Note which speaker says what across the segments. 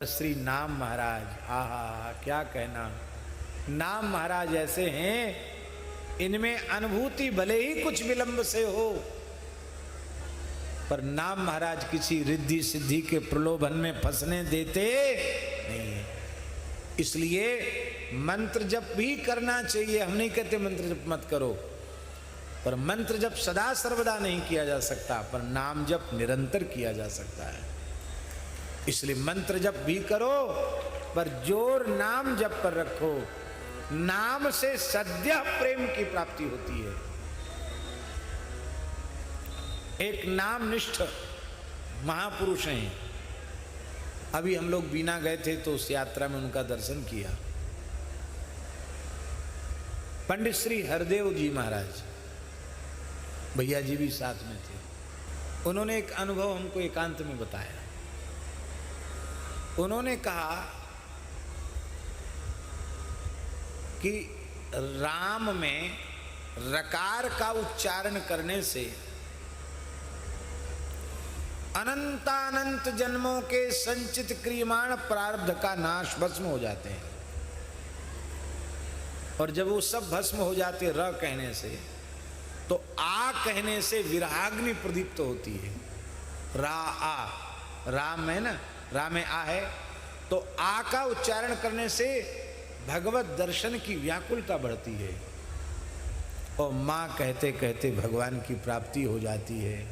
Speaker 1: श्री नाम महाराज, आहा क्या कहना। नाम महाराज ऐसे हैं, इनमें अनुभूति भले ही कुछ विलंब से हो, पर नाम महाराज किसी रिद्धि सिद्धि के प्रलोभन में फंसने देते नहीं है। इसलिए मंत्र जप भी करना चाहिए, हम नहीं कहते मंत्र जप मत करो, पर मंत्र जप सदा सर्वदा नहीं किया जा सकता, पर नाम जप निरंतर किया जा सकता है। इसलिए मंत्र जप भी करो, पर जोर नाम जप पर रखो। नाम से सद्य प्रेम की प्राप्ति होती है। एक नामनिष्ठ महापुरुष हैं, अभी हम लोग बीना गए थे तो उस यात्रा में उनका दर्शन किया। पंडित श्री हरदेव जी महाराज, भैया जी भी साथ में थे। उन्होंने एक अनुभव हमको एकांत में बताया। उन्होंने कहा कि राम में रकार का उच्चारण करने से अनंतानंत जन्मों के संचित क्रियमाण प्रारब्ध का नाश भस्म हो जाते हैं, और जब वो सब भस्म हो जाते र कहने से, तो आ कहने से विराग्नि प्रदीप्त होती है। रा आ, राम है ना, राम में आ है, तो आ का उच्चारण करने से भगवत दर्शन की व्याकुलता बढ़ती है, और माँ कहते कहते भगवान की प्राप्ति हो जाती है,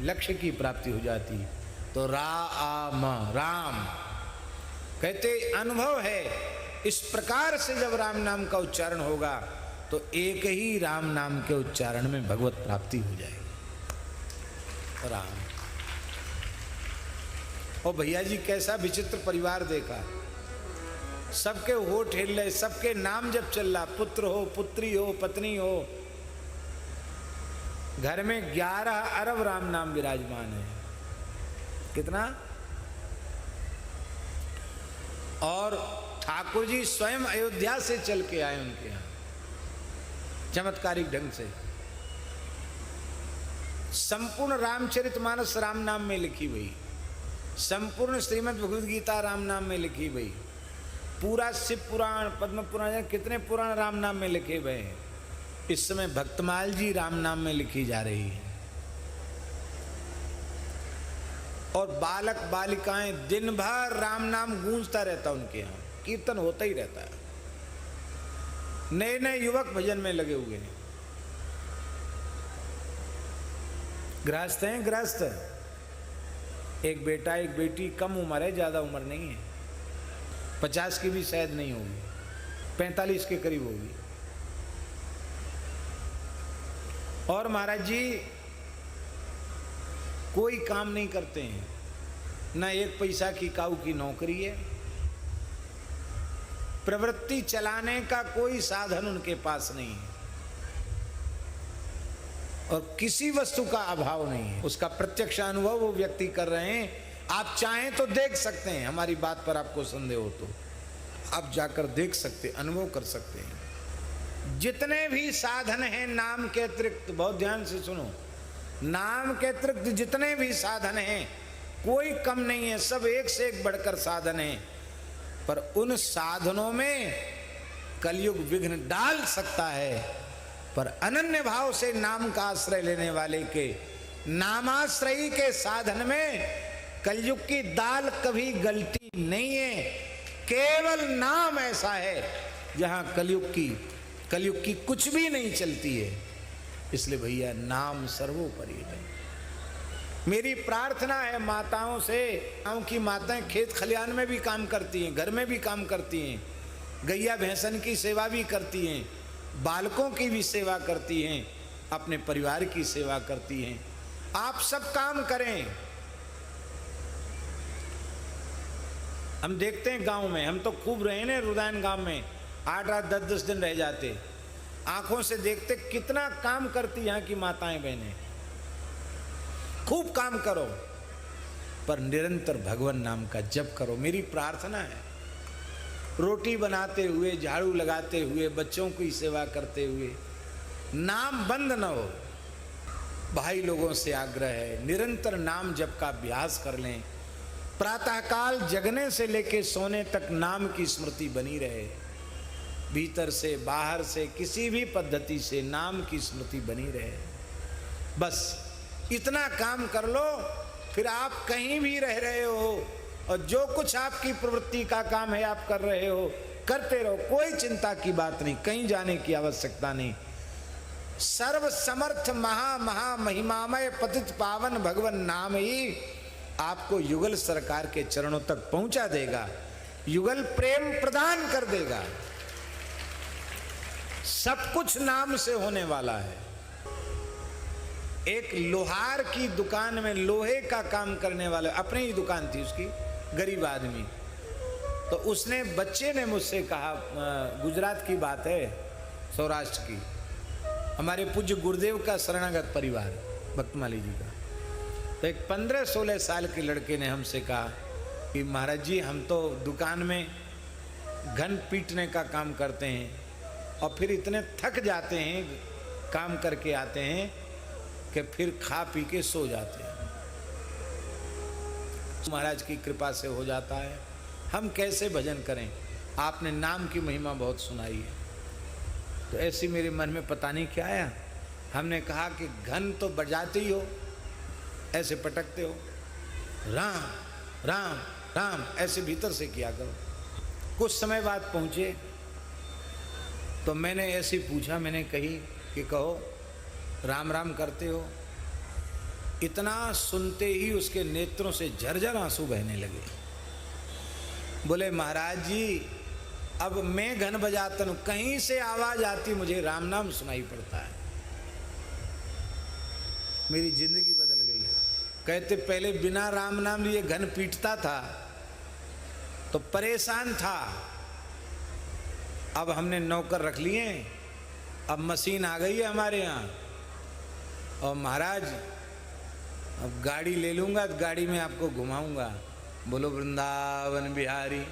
Speaker 1: लक्ष्य की प्राप्ति हो जाती। तो रा आ म राम कहते अनुभव है। इस प्रकार से जब राम नाम का उच्चारण होगा तो एक ही राम नाम के उच्चारण में भगवत प्राप्ति हो जाएगी। राम। और भैया जी कैसा विचित्र परिवार देखा, सबके होठ हिल रहे, सबके नाम जब चल रहा, पुत्र हो, पुत्री हो, पत्नी हो, घर में 11 अरब राम नाम विराजमान है। कितना? और ठाकुर जी स्वयं अयोध्या से चल के आए उनके यहां, चमत्कारिक ढंग से। संपूर्ण रामचरितमानस राम नाम में लिखी हुई, संपूर्ण श्रीमद् भगवद गीता राम नाम में लिखी गई, पूरा शिव पुराण, पद्म पुराण, कितने पुराण राम नाम में लिखे गए हैं। इस समय भक्तमाल जी राम नाम में लिखी जा रही है, और बालक बालिकाएं दिन भर राम नाम गूंजता रहता उनके यहाँ, कीर्तन होता ही रहता है। नए नए युवक भजन में लगे हुए हैं। गृहस्थ हैं, गृहस्थ, एक बेटा एक बेटी, कम उम्र है, ज़्यादा उम्र नहीं है, 50 की भी शायद नहीं होगी, 45 के करीब होगी। और महाराज जी कोई काम नहीं करते हैं, ना एक पैसा की काऊ की नौकरी है, प्रवृत्ति चलाने का कोई साधन उनके पास नहीं है, और किसी वस्तु का अभाव नहीं है। उसका प्रत्यक्ष अनुभव वो व्यक्ति कर रहे हैं। आप चाहें तो देख सकते हैं, हमारी बात पर आपको संदेह हो तो आप जाकर देख सकते, अनुभव कर सकते हैं। जितने भी साधन हैं नाम के अतिरिक्त, बहुत ध्यान से सुनो, नाम के अतिरिक्त जितने भी साधन हैं कोई कम नहीं है, सब एक से एक बढ़कर साधन हैं, पर उन साधनों में कलयुग विघ्न डाल सकता है। पर अनन्य भाव से नाम का आश्रय लेने वाले के, नामाश्रयी के साधन में कलयुग की दाल कभी गलती नहीं है। केवल नाम ऐसा है जहां कलयुग की कुछ भी नहीं चलती है। इसलिए भैया नाम सर्वोपरि है। मेरी प्रार्थना है माताओं से, गाँव की माताएं खेत खलियान में भी काम करती हैं, घर में भी काम करती हैं, गैया भैंसन की सेवा भी करती हैं, बालकों की भी सेवा करती हैं, अपने परिवार की सेवा करती हैं। आप सब काम करें। हम देखते हैं गांव में, हम तो खूब रहे ना रुदान गांव में, 8 रात 10 दिन रह जाते, आंखों से देखते कितना काम करती यहाँ की माताएं बहनें। खूब काम करो, पर निरंतर भगवान नाम का जप करो। मेरी प्रार्थना है, रोटी बनाते हुए, झाड़ू लगाते हुए, बच्चों की सेवा करते हुए नाम बंद न हो। भाई लोगों से आग्रह है, निरंतर नाम जप का अभ्यास कर लें। प्रातःकाल जगने से लेके सोने तक नाम की स्मृति बनी रहे, भीतर से बाहर से किसी भी पद्धति से नाम की स्मृति बनी रहे। बस इतना काम कर लो, फिर आप कहीं भी रह रहे हो और जो कुछ आपकी प्रवृत्ति का काम है आप कर रहे हो, करते रहो, कोई चिंता की बात नहीं, कहीं जाने की आवश्यकता नहीं। सर्व समर्थ महा महा महिमामय पतित पावन भगवान नाम ही आपको युगल सरकार के चरणों तक पहुंचा देगा, युगल प्रेम प्रदान कर देगा। सब कुछ नाम से होने वाला है। एक लोहार की दुकान में लोहे का काम करने वाला, अपनी ही दुकान थी उसकी, गरीब आदमी, तो उसने, बच्चे ने मुझसे कहा, गुजरात की बात है, सौराष्ट्र की, हमारे पूज्य गुरुदेव का शरणागत परिवार भक्तमाली जी का, तो एक 15-16 साल के लड़के ने हमसे कहा कि महाराज जी हम तो दुकान में घन पीटने का काम करते हैं और फिर इतने थक जाते हैं काम करके आते हैं कि फिर खा पी के सो जाते हैं। महाराज की कृपा से हो जाता है, हम कैसे भजन करें? आपने नाम की महिमा बहुत सुनाई है। तो ऐसी मेरे मन में पता नहीं क्या आया, हमने कहा कि घन तो बजाते ही हो, ऐसे पटकते हो, राम राम राम ऐसे भीतर से किया करो। कुछ समय बाद पहुँचे तो मैंने ऐसे पूछा, मैंने कही कि कहो राम राम करते हो? इतना सुनते ही उसके नेत्रों से झरझर आंसू बहने लगे। बोले महाराज जी अब मैं घन बजाता हूँ, कहीं से आवाज आती मुझे राम नाम सुनाई पड़ता है। मेरी जिंदगी बदल गई। कहते पहले बिना राम नाम लिए घन पीटता था तो परेशान था, अब हमने नौकर रख लिए, अब मशीन आ गई है हमारे यहाँ, और महाराज अब गाड़ी ले लूँगा तो गाड़ी में आपको घुमाऊंगा, बोलो वृंदावन बिहारी।